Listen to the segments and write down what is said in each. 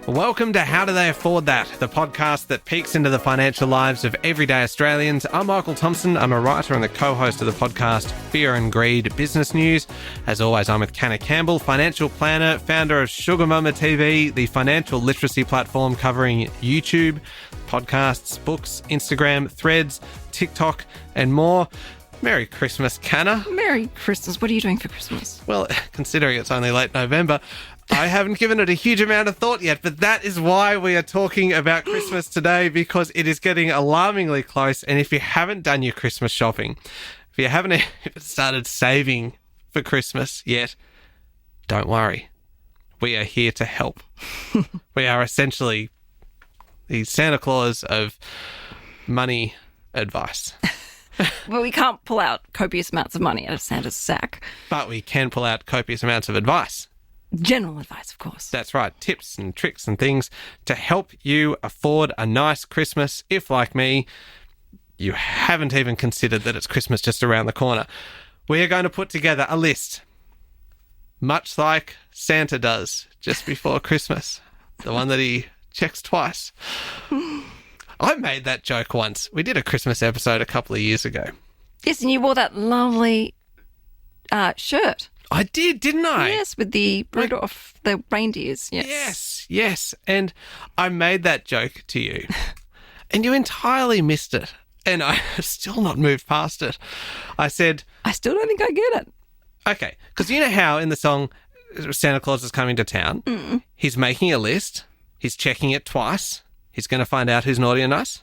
Welcome to How Do They Afford That, the podcast that peeks into the financial lives of everyday Australians. I'm Michael Thompson. I'm a writer and the co-host of the podcast Fear and Greed Business News. As always, I'm with Canna Campbell, financial planner, founder of Sugar Mama TV, the financial literacy platform covering YouTube, podcasts, books, Instagram, Threads, TikTok, and more. Merry Christmas, Canna. Merry Christmas. What are you doing for Christmas? Well, considering it's only late November, I haven't given it a huge amount of thought yet, but that is why we are talking about Christmas today, because it is getting alarmingly close. And if you haven't done your Christmas shopping, if you haven't even started saving for Christmas yet, don't worry. We are here to help. We are essentially the Santa Claus of money advice. Well, we can't pull out copious amounts of money out of Santa's sack. But we can pull out copious amounts of advice. General advice, of course. That's right. Tips and tricks and things to help you afford a nice Christmas if, like me, you haven't even considered that it's Christmas just around the corner. We are going to put together a list, much like Santa does just before Christmas, the one that he checks twice. I made that joke once. We did a Christmas episode a couple of years ago. Yes, and you wore that lovely shirt. I did, didn't I? Yes, with the Rudolph, the reindeers. Yes. And I made that joke to you, and you entirely missed it. And I have still not moved past it. I said, I still don't think I get it. Okay, because you know how in the song Santa Claus is coming to town, he's making a list, he's checking it twice, he's going to find out who's naughty and nice?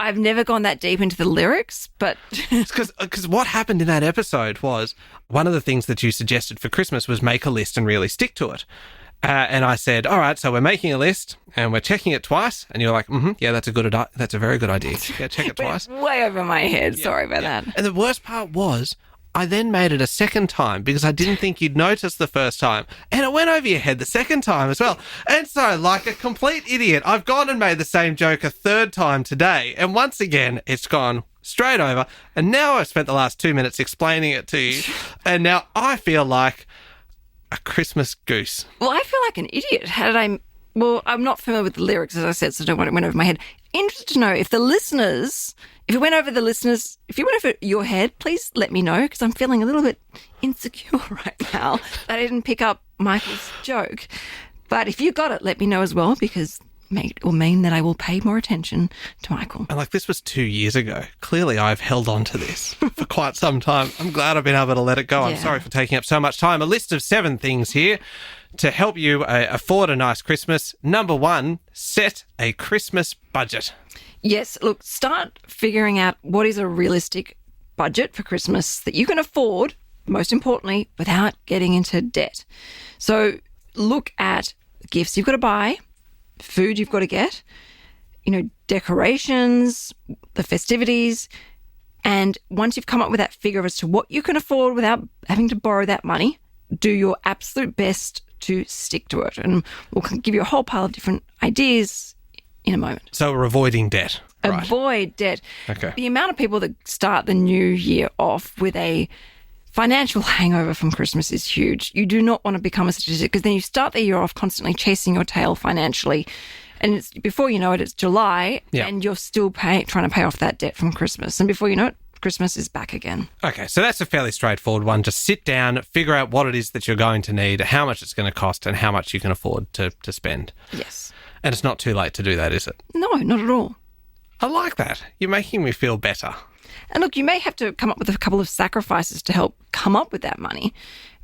I've never gone that deep into the lyrics, but... Because what happened in that episode was one of the things that you suggested for Christmas was make a list and really stick to it. And I said, all right, so we're making a list and we're checking it twice. And you're like, yeah, that's a very good idea. Yeah, check it twice. Way over my head. Yeah, sorry about that. And the worst part was I then made it a second time because I didn't think you'd notice the first time. And it went over your head the second time as well. And so, like a complete idiot, I've gone and made the same joke a third time today. And once again, it's gone straight over. And now I've spent the last 2 minutes explaining it to you. And now I feel like a Christmas goose. Well, I feel like an idiot. How did I... Well, I'm not familiar with the lyrics, as I said, so I don't want it went over my head. Interested to know if the listeners... If it went over the listeners, if you went over your head, please let me know, because I'm feeling a little bit insecure right now that I didn't pick up Michael's joke. But if you got it, let me know as well, because it will mean that I will pay more attention to Michael. And this was 2 years ago. Clearly, I've held on to this for quite some time. I'm glad I've been able to let it go. Yeah. I'm sorry for taking up so much time. A list of 7 things here to help you afford a nice Christmas. Number 1, set a Christmas budget. Yes, look, start figuring out what is a realistic budget for Christmas that you can afford, most importantly, without getting into debt. So look at gifts you've got to buy, food you've got to get, decorations, the festivities. And once you've come up with that figure as to what you can afford without having to borrow that money, do your absolute best to stick to it. And we'll give you a whole pile of different ideas in a moment. So we're avoiding debt. Right. Avoid debt. Okay. The amount of people that start the new year off with a financial hangover from Christmas is huge. You do not want to become a statistic, because then you start the year off constantly chasing your tail financially. And before you know it, it's July and you're still trying to pay off that debt from Christmas. And before you know it, Christmas is back again. Okay, so that's a fairly straightforward one. Just sit down, figure out what it is that you're going to need, how much it's going to cost, and how much you can afford to spend. Yes. And it's not too late to do that, is it? No, not at all. I like that. You're making me feel better. And look, you may have to come up with a couple of sacrifices to help come up with that money.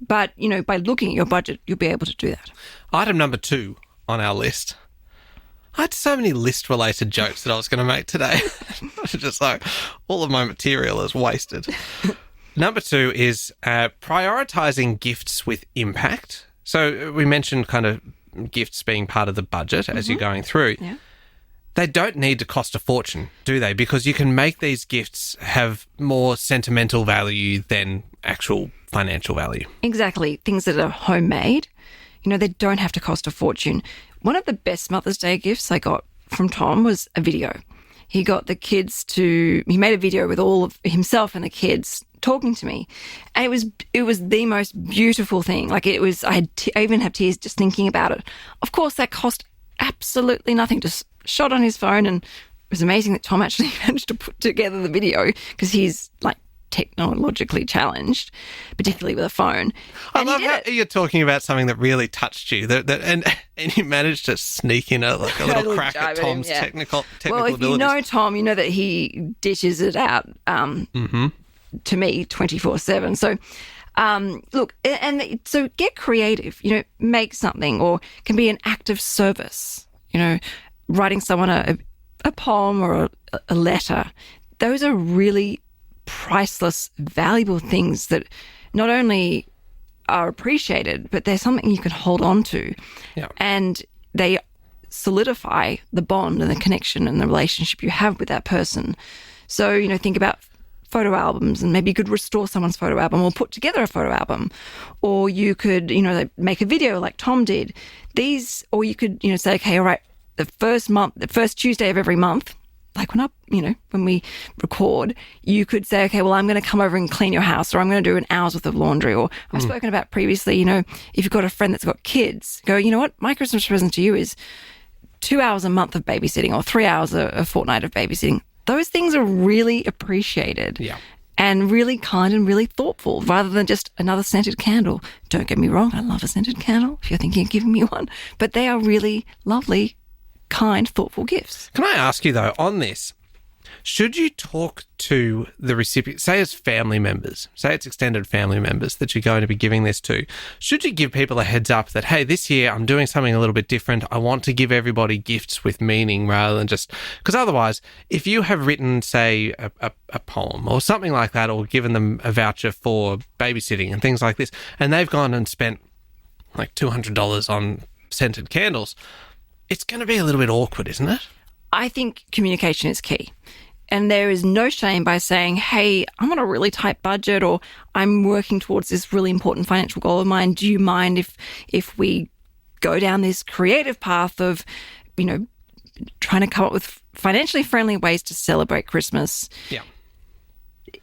But, by looking at your budget, you'll be able to do that. Item number 2 on our list. I had so many list-related jokes that I was going to make today. Just all of my material is wasted. Number 2 is prioritising gifts with impact. So we mentioned kind of gifts being part of the budget as you're going through. Yeah. They don't need to cost a fortune, do they? Because you can make these gifts have more sentimental value than actual financial value. Exactly. Things that are homemade, they don't have to cost a fortune. One of the best Mother's Day gifts I got from Tom was a video. he got the kids he made a video with all of himself and the kids talking to me. And it was the most beautiful thing. Like I even have tears just thinking about it. Of course, that cost absolutely nothing. Just shot on his phone, and it was amazing that Tom actually managed to put together the video because he's like technologically challenged, particularly with a phone. I love how you're talking about something that really touched you, and you managed to sneak in a little crack at Tom's technical well, if abilities. You know Tom, you know that he dishes it out to me 24/7. So, look, so get creative. You know, make something, or it can be an act of service. You know, writing someone a poem or a letter. Those are really priceless, valuable things that not only are appreciated, but they're something you can hold on to. Yeah. And they solidify the bond and the connection and the relationship you have with that person. So, you know, think about photo albums, and maybe you could restore someone's photo album or put together a photo album. Or you could, you know, like make a video like Tom did. Or you could, you know, say, okay, all right, the first Tuesday of every month, like when we record, you could say, okay, well, I'm going to come over and clean your house, or I'm going to do an hour's worth of laundry. Or I've spoken about previously, you know, if you've got a friend that's got kids, go, you know what, my Christmas present to you is 2 hours a month of babysitting, or 3 hours a fortnight of babysitting. Those things are really appreciated. Yeah. And really kind and really thoughtful, rather than just another scented candle. Don't get me wrong, I love a scented candle if you're thinking of giving me one. But they are really lovely, kind, thoughtful gifts. Can I ask you, though, on this, should you talk to the recipient, say it's family members, say it's extended family members that you're going to be giving this to, should you give people a heads up that, hey, this year I'm doing something a little bit different. I want to give everybody gifts with meaning rather than just... Because otherwise, if you have written, say, a poem or something like that, or given them a voucher for babysitting and things like this, and they've gone and spent like $200 on scented candles, it's going to be a little bit awkward, isn't it? I think communication is key. And there is no shame by saying, hey, I'm on a really tight budget, or I'm working towards this really important financial goal of mine. Do you mind if we go down this creative path of, you know, trying to come up with financially friendly ways to celebrate Christmas? Yeah.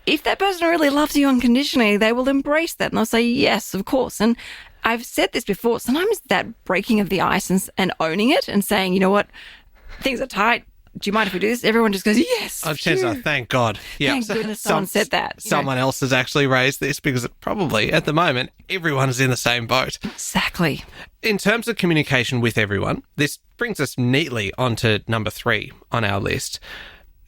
If that person really loves you unconditionally, they will embrace that and they'll say, yes, of course. And I've said this before, sometimes that breaking of the ice and owning it and saying, you know what, things are tight. Do you mind if we do this? Everyone just goes, yes. Thank God. Yeah. Thank goodness someone said that. Someone else has actually raised this, because probably at the moment, everyone is in the same boat. Exactly. In terms of communication with everyone, this brings us neatly onto number 3 on our list,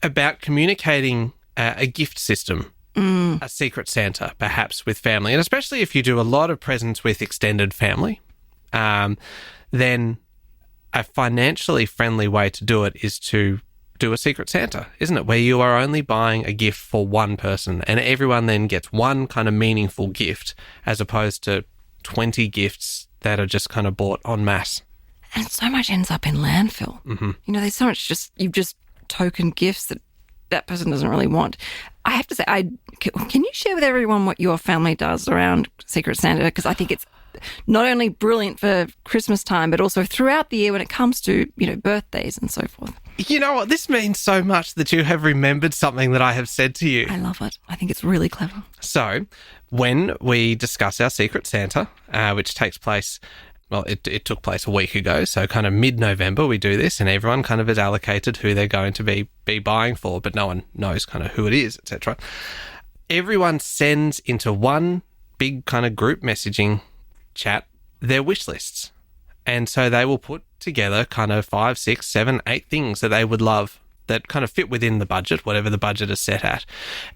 about communicating a gift system. A secret Santa, perhaps, with family. And especially if you do a lot of presents with extended family, then a financially friendly way to do it is to do a secret Santa, isn't it? Where you are only buying a gift for one person, and everyone then gets one kind of meaningful gift, as opposed to 20 gifts that are just kind of bought en masse. And so much ends up in landfill. Mm-hmm. You know, there's so much you've just token gifts that person doesn't really want. I have to say, can you share with everyone what your family does around Secret Santa? Because I think it's not only brilliant for Christmas time, but also throughout the year when it comes to, you know, birthdays and so forth. You know what? This means so much that you have remembered something that I have said to you. I love it. I think it's really clever. So when we discuss our Secret Santa, which takes place... Well, it took place a week ago, so kind of mid-November we do this, and everyone kind of is allocated who they're going to be buying for, but no one knows kind of who it is, etc. Everyone sends into one big kind of group messaging chat their wish lists. And so they will put together kind of 5, 6, 7, 8 things that they would love that kind of fit within the budget, whatever the budget is set at.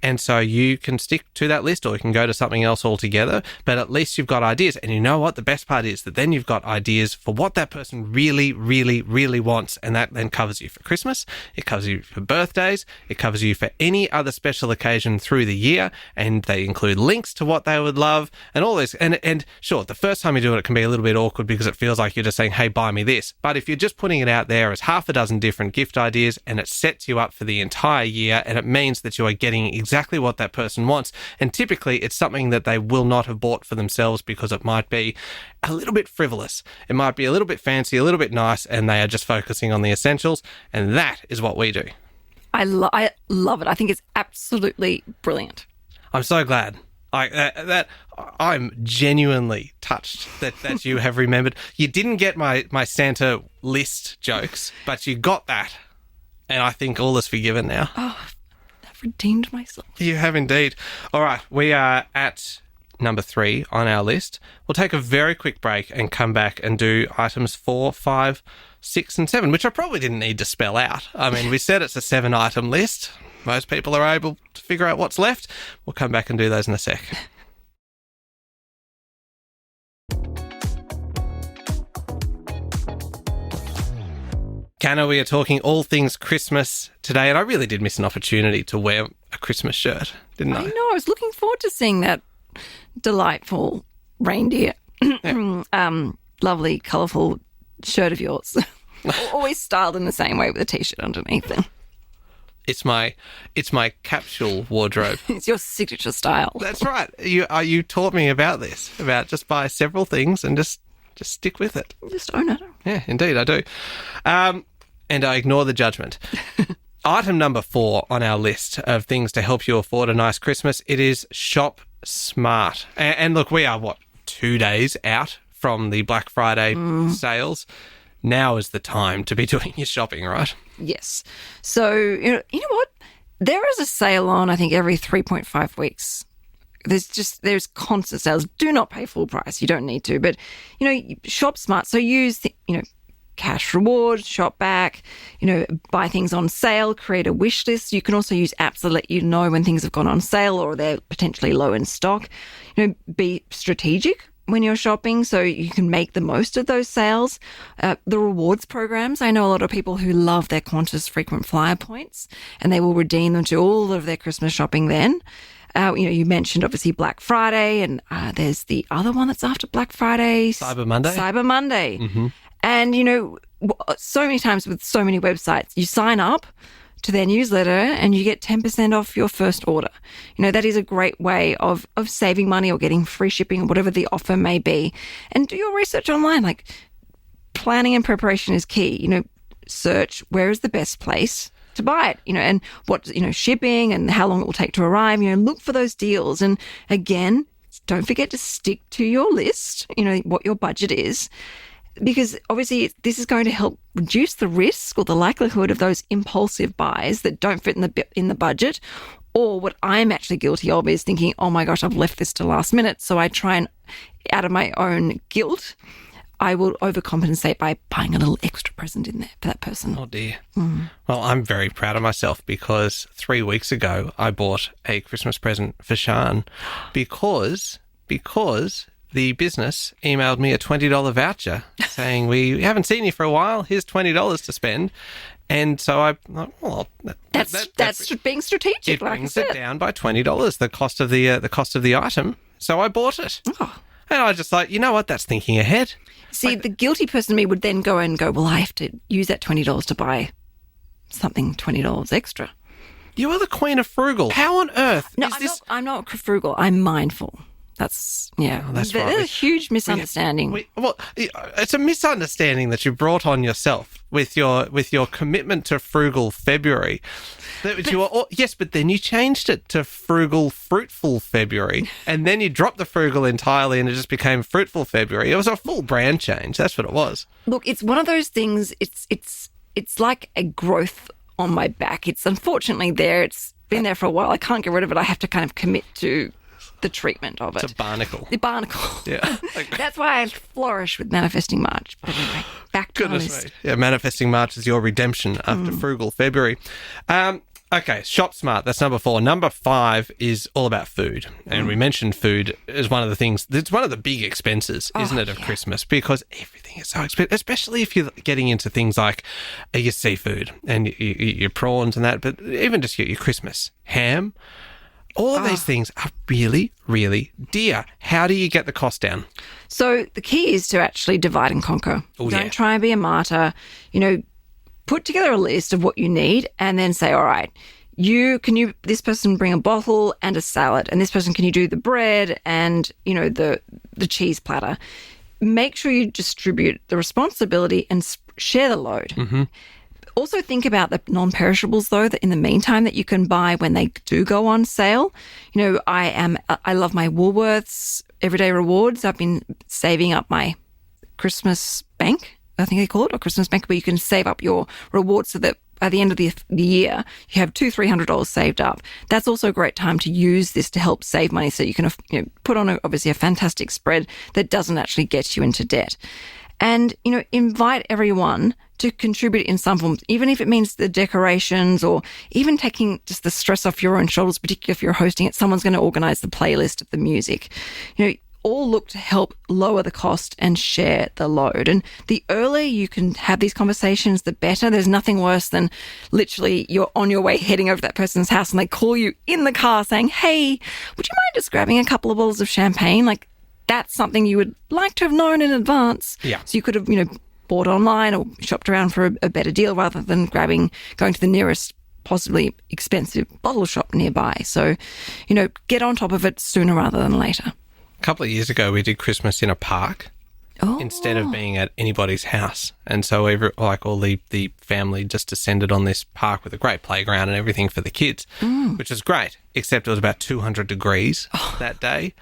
And so you can stick to that list, or you can go to something else altogether, but at least you've got ideas. And you know what? The best part is that then you've got ideas for what that person really, really, really wants. And that then covers you for Christmas. It covers you for birthdays. It covers you for any other special occasion through the year. And they include links to what they would love and all this. And sure, the first time you do it, it can be a little bit awkward because it feels like you're just saying, hey, buy me this. But if you're just putting it out there as half a dozen different gift ideas, and it's sets you up for the entire year, and it means that you are getting exactly what that person wants. And typically it's something that they will not have bought for themselves because it might be a little bit frivolous. It might be a little bit fancy, a little bit nice, and they are just focusing on the essentials. And that is what we do. I love it. I think it's absolutely brilliant. I'm so glad. I'm genuinely touched that you have remembered. You didn't get my Santa list jokes, but you got that. And I think all is forgiven now. Oh, I've redeemed myself. You have indeed. All right, we are at number 3 on our list. We'll take a very quick break and come back and do items 4, 5, 6 and 7, which I probably didn't need to spell out. I mean, we said it's a 7-item list. Most people are able to figure out what's left. We'll come back and do those in a sec. Canna, we are talking all things Christmas today, and I really did miss an opportunity to wear a Christmas shirt, didn't I? I know. I was looking forward to seeing that delightful reindeer, lovely, colourful shirt of yours. Always styled in the same way with a t-shirt underneath it. It's my capsule wardrobe. It's your signature style. That's right. You taught me about this, about just buy several things and just stick with it. Just own it. Yeah, indeed, I do. And I ignore the judgment. Item number 4 on our list of things to help you afford a nice Christmas, it is shop smart. And look, we are, 2 days out from the Black Friday sales. Now is the time to be doing your shopping, right? Yes. So, you know what? There is a sale on, I think, every 3.5 weeks. There's constant sales. Do not pay full price. You don't need to. But, shop smart. So use, cash rewards, shop back, buy things on sale, create a wish list. You can also use apps that let you know when things have gone on sale or they're potentially low in stock. Be strategic when you're shopping so you can make the most of those sales. The rewards programs, I know a lot of people who love their Qantas frequent flyer points and they will redeem them to all of their Christmas shopping then. You mentioned obviously Black Friday and there's the other one that's after Black Friday. Cyber Monday. Cyber Monday. Mm-hmm. And, so many times with so many websites, you sign up to their newsletter and you get 10% off your first order. That is a great way of saving money or getting free shipping or whatever the offer may be. And do your research online. Like, planning and preparation is key. Search where is the best place to buy it, and what, shipping and how long it will take to arrive. Look for those deals. And again, don't forget to stick to your list, what your budget is. Because obviously this is going to help reduce the risk or the likelihood of those impulsive buys that don't fit in the budget. Or what I'm actually guilty of is thinking, oh my gosh, I've left this to last minute. So I try and, out of my own guilt, I will overcompensate by buying a little extra present in there for that person. Oh dear. Well, I'm very proud of myself because 3 weeks ago I bought a Christmas present for Sian because the business emailed me a $20 voucher saying, we haven't seen you for a while. Here's $20 to spend. And so I, that's being strategic. It brings it down by $20, the cost of the item. So I bought it. Oh. And I just you know what? That's thinking ahead. See, the guilty person in me would then go, well, I have to use that $20 to buy something $20 extra. You are the queen of frugal. How on earth No, is this? I'm not frugal. I'm mindful. That's that's right. There's a huge misunderstanding. It's a misunderstanding that you brought on yourself with your commitment to frugal February. But then you changed it to frugal fruitful February, and then you dropped the frugal entirely, and it just became fruitful February. It was a full brand change. That's what it was. Look, it's one of those things. It's like a growth on my back. It's unfortunately there. It's been there for a while. I can't get rid of it. I have to kind of commit to the treatment of it. It's a barnacle. The barnacle. Yeah. That's why I flourish with Manifesting March. But anyway, back to Goodness me. Yeah, Manifesting March is your redemption after frugal February. Okay, shop smart. That's number 4. Number 5 is all about food. And we mentioned food as one of the things, it's one of the big expenses, isn't it, of Christmas? Because everything is so expensive, especially if you're getting into things like your seafood and your prawns and that, but even just your Christmas ham. All of these things are really, really dear. How do you get the cost down? So the key is to actually divide and conquer. Don't try and be a martyr. Put together a list of what you need and then say, all right, this person bring a bottle and a salad, and this person, can you do the bread and, the cheese platter? Make sure you distribute the responsibility and share the load. Mm-hmm. Also think about the non-perishables though, that in the meantime that you can buy when they do go on sale. You know, I love my Woolworths Everyday Rewards. I've been saving up my Christmas bank, I think they call it, or Christmas bank, where you can save up your rewards so that by the end of the year, you have $200-300 saved up. That's also a great time to use this to help save money, so you can put on obviously a fantastic spread that doesn't actually get you into debt. And, invite everyone to contribute in some form, even if it means the decorations or even taking just the stress off your own shoulders, particularly if you're hosting it. Someone's going to organise the playlist of the music. All look to help lower the cost and share the load. And the earlier you can have these conversations, the better. There's nothing worse than literally you're on your way heading over to that person's house and they call you in the car saying, hey, would you mind just grabbing a couple of bottles of champagne? Like, that's something you would like to have known in advance. Yeah. So you could have, bought online or shopped around for a better deal rather than going to the nearest possibly expensive bottle shop nearby. So, get on top of it sooner rather than later. A couple of years ago, we did Christmas in a park instead of being at anybody's house. And so all the family just descended on this park with a great playground and everything for the kids, which was great, except it was about 200 degrees that day.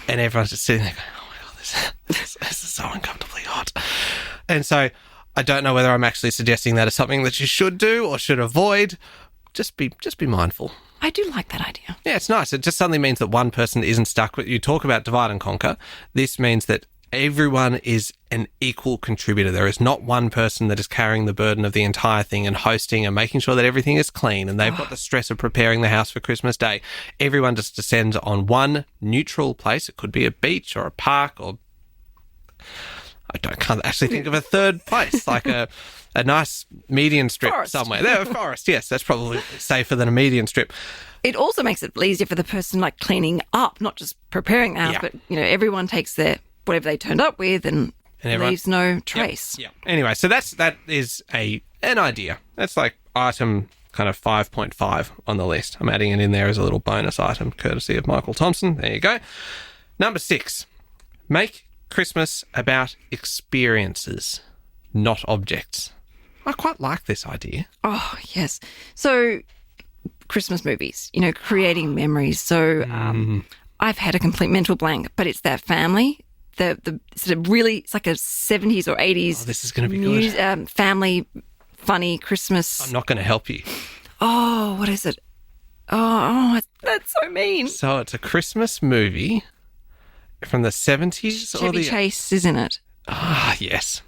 And everyone's just sitting there going, oh my God, this is so uncomfortably hot. And so I don't know whether I'm actually suggesting that as something that you should do or should avoid. Just be mindful. I do like that idea. Yeah, it's nice. It just suddenly means that one person isn't stuck. You talk about divide and conquer. This means that everyone is an equal contributor. There is not one person that is carrying the burden of the entire thing and hosting and making sure that everything is clean and they've got the stress of preparing the house for Christmas Day. Everyone just descends on one neutral place. It could be a beach or a park or can't actually think of a third place, like a nice median strip Forest. somewhere. There, a forest, yes, that's probably safer than a median strip. It also makes it easier for the person cleaning up, not just preparing the house, but everyone takes their whatever they turned up with and leaves no trace. Yeah. Anyway, so that is an idea. That's like item kind of 5.5 on the list. I'm adding it in there as a little bonus item, courtesy of Michael Thompson. There you go. Number 6, make Christmas about experiences, not objects. I quite like this idea. Oh, yes. So Christmas movies, creating memories. So I've had a complete mental blank, but it's that family, the sort of really, it's like a 70s or 80s. Oh, this is going to be good. Family, funny Christmas. I'm not going to help you. Oh, what is it? Oh, that's so mean. So it's a Christmas movie from the 70s? Chevy Chase is in it. Ah, yes.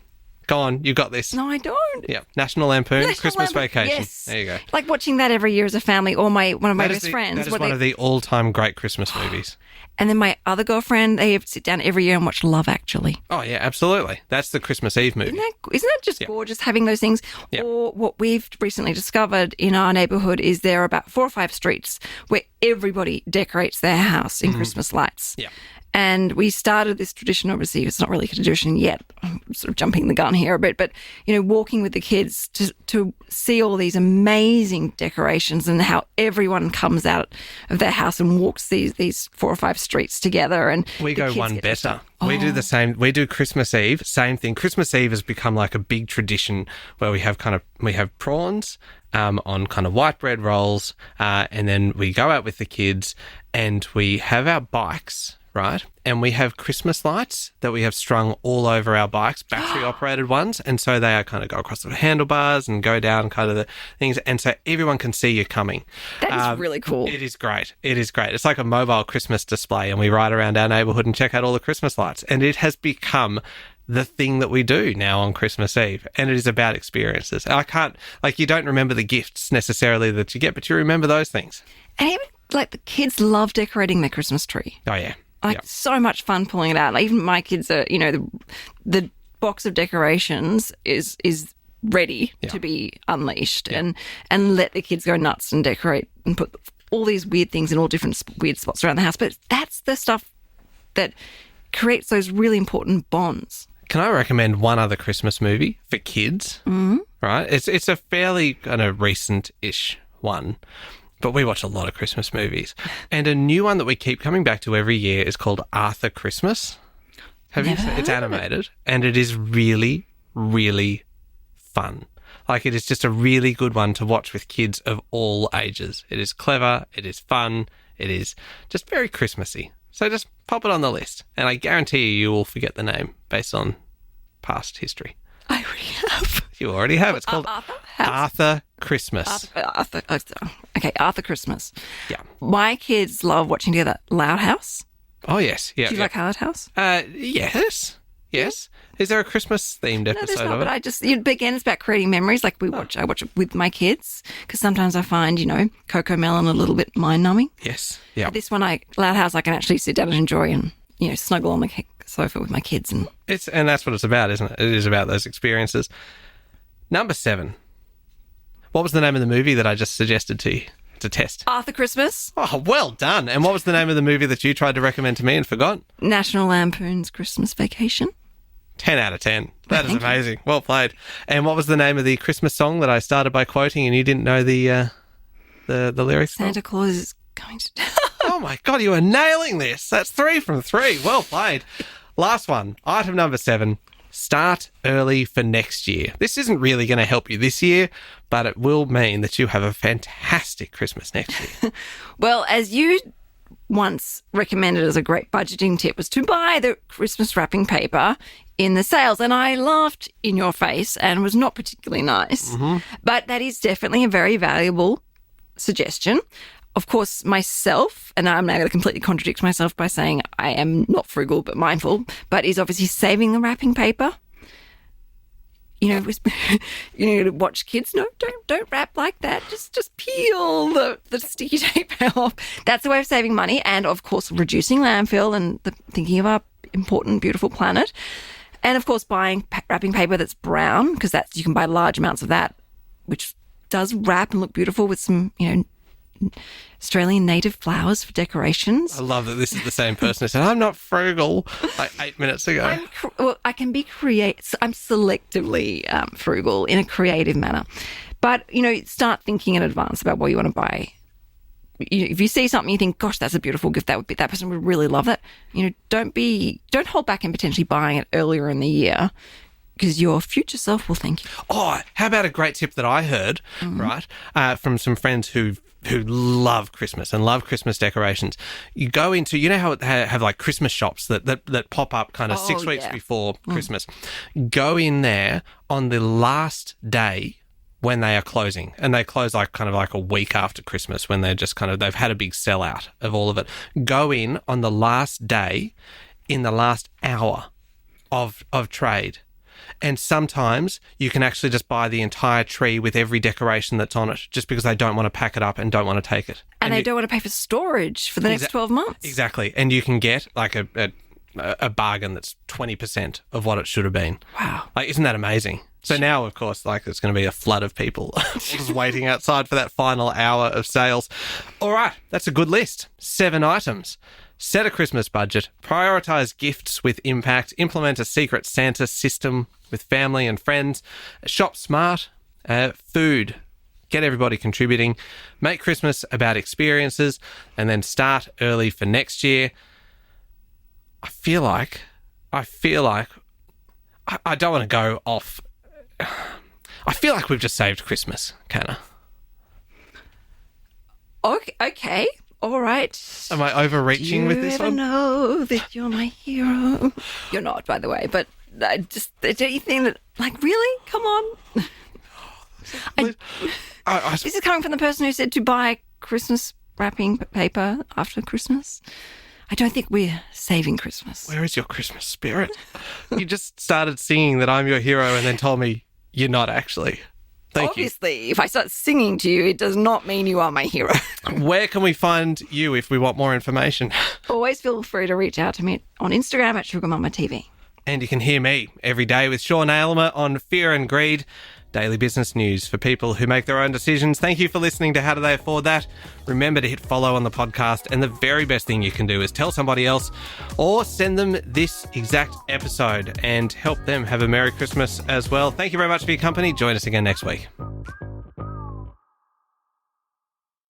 Go on, you got this. No, I don't. Yeah, National Lampoon, Christmas Vacation. Yes. There you go. Like watching that every year as a family, or one of my best friends. That is one of the all-time great Christmas movies. And then my other girlfriend, they sit down every year and watch Love Actually. Oh, yeah, absolutely. That's the Christmas Eve movie. Isn't that just gorgeous having those things? Yeah. Or what we've recently discovered in our neighbourhood is there are about 4 or 5 streets where everybody decorates their house in Christmas lights. Yeah. And we started this tradition, obviously it's not really a tradition yet, I'm sort of jumping the gun here a bit, but, walking with the kids to see all these amazing decorations and how everyone comes out of their house and walks these 4 or 5 streets together. And we go one better. We do the same. We do Christmas Eve, same thing. Christmas Eve has become like a big tradition where we have prawns on kind of white bread rolls, and then we go out with the kids and we have our bikes, right? And we have Christmas lights that we have strung all over our bikes, battery-operated ones. And so they kind of go across the handlebars and go down kind of the things. And so everyone can see you coming. That is really cool. It is great. It is great. It's like a mobile Christmas display, and we ride around our neighbourhood and check out all the Christmas lights. And it has become the thing that we do now on Christmas Eve. And it is about experiences. You don't remember the gifts necessarily that you get, but you remember those things. And even, the kids love decorating their Christmas tree. Oh, yeah. So much fun pulling it out. Even my kids are, the box of decorations is ready to be unleashed and let the kids go nuts and decorate and put all these weird things in all different weird spots around the house. But that's the stuff that creates those really important bonds. Can I recommend one other Christmas movie for kids? Mm-hmm. Right? It's a fairly kind of recent-ish one. But we watch a lot of Christmas movies. And a new one that we keep coming back to every year is called Arthur Christmas. Have you seen it? It's animated and it is really, really fun. Like, it is just a really good one to watch with kids of all ages. It is clever, it is fun, it is just very Christmassy. So just pop it on the list, and I guarantee you will forget the name based on past history. I already have. You already have. It's called Arthur Christmas. Arthur Christmas. Yeah. My kids love watching together Loud House. Oh, yes. Yeah. Do you like Loud House? Yes. Yes. Is there a Christmas themed episode No, there's not, of it? but again, it's about creating memories. Like I watch it with my kids because sometimes I find, Coco Melon a little bit mind-numbing. Yes. Yeah. But this one, Loud House, I can actually sit down and enjoy and, snuggle on the sofa with my kids. And that's what it's about, isn't it? It is about those experiences. Number 7. What was the name of the movie that I just suggested to you to test? Arthur Christmas. Oh, well done. And what was the name of the movie that you tried to recommend to me and forgot? National Lampoon's Christmas Vacation. 10 out of 10. That is amazing. Well played. And what was the name of the Christmas song that I started by quoting and you didn't know the lyrics? Santa Claus is going to... Oh my God, you are nailing this. That's 3 from 3. Well played. Last one, item number 7. Start early for next year. This isn't really going to help you this year, but it will mean that you have a fantastic Christmas next year. Well, as you once recommended as a great budgeting tip, was to buy the Christmas wrapping paper in the sales. And I laughed in your face and was not particularly nice. Mm-hmm. But that is definitely a very valuable suggestion. Of course, myself, and I'm now going to completely contradict myself by saying I am not frugal but mindful, but is obviously saving the wrapping paper. To watch kids. No, don't wrap like that. Just peel the sticky tape off. That's the way of saving money, and of course reducing landfill and thinking of our important, beautiful planet. And of course, buying wrapping paper that's brown, because you can buy large amounts of that, which does wrap and look beautiful with some Australian native flowers for decorations. I love that this is the same person who said, I'm not frugal, like 8 minutes ago. I can be creative. I'm selectively frugal in a creative manner. But, start thinking in advance about what you want to buy. If you see something you think, gosh, that's a beautiful gift, that person would really love that. Don't hold back in potentially buying it earlier in the year, because your future self will thank you. Oh, how about a great tip that I heard, right, from some friends who love Christmas and love Christmas decorations. You go into, how they have like Christmas shops that pop up kind of 6 weeks before Christmas. Go in there on the last day when they are closing, and they close like a week after Christmas when they're just they've had a big sellout of all of it. Go in on the last day in the last hour of trade. And sometimes you can actually just buy the entire tree with every decoration that's on it, just because they don't want to pack it up and don't want to take it. And they don't want to pay for storage for the next 12 months. Exactly. And you can get like a bargain that's 20% of what it should have been. Wow. Like, isn't that amazing? So now, of course, there's going to be a flood of people just waiting outside for that final hour of sales. All right, that's a good list. 7 items. Set a Christmas budget, prioritise gifts with impact, implement a secret Santa system with family and friends, shop smart, food, get everybody contributing, make Christmas about experiences, and then start early for next year. I feel like I don't want to go off. I feel like we've just saved Christmas, Canna. Okay. All right. Am I overreaching with this one? You know that you're my hero. You're not, by the way, but don't you think that, really? Come on. This is coming from the person who said to buy Christmas wrapping paper after Christmas. I don't think we're saving Christmas. Where is your Christmas spirit? You just started singing that I'm your hero and then told me you're not actually. Obviously, if I start singing to you, it does not mean you are my hero. Where can we find you if we want more information? Always feel free to reach out to me on Instagram at SugarMamaTV. And you can hear me every day with Sean Aylmer on Fear and Greed, daily business news for people who make their own decisions. Thank you for listening to How Do They Afford That? Remember to hit follow on the podcast, and the very best thing you can do is tell somebody else or send them this exact episode and help them have a Merry Christmas as well. Thank you very much for your company. Join us again next week.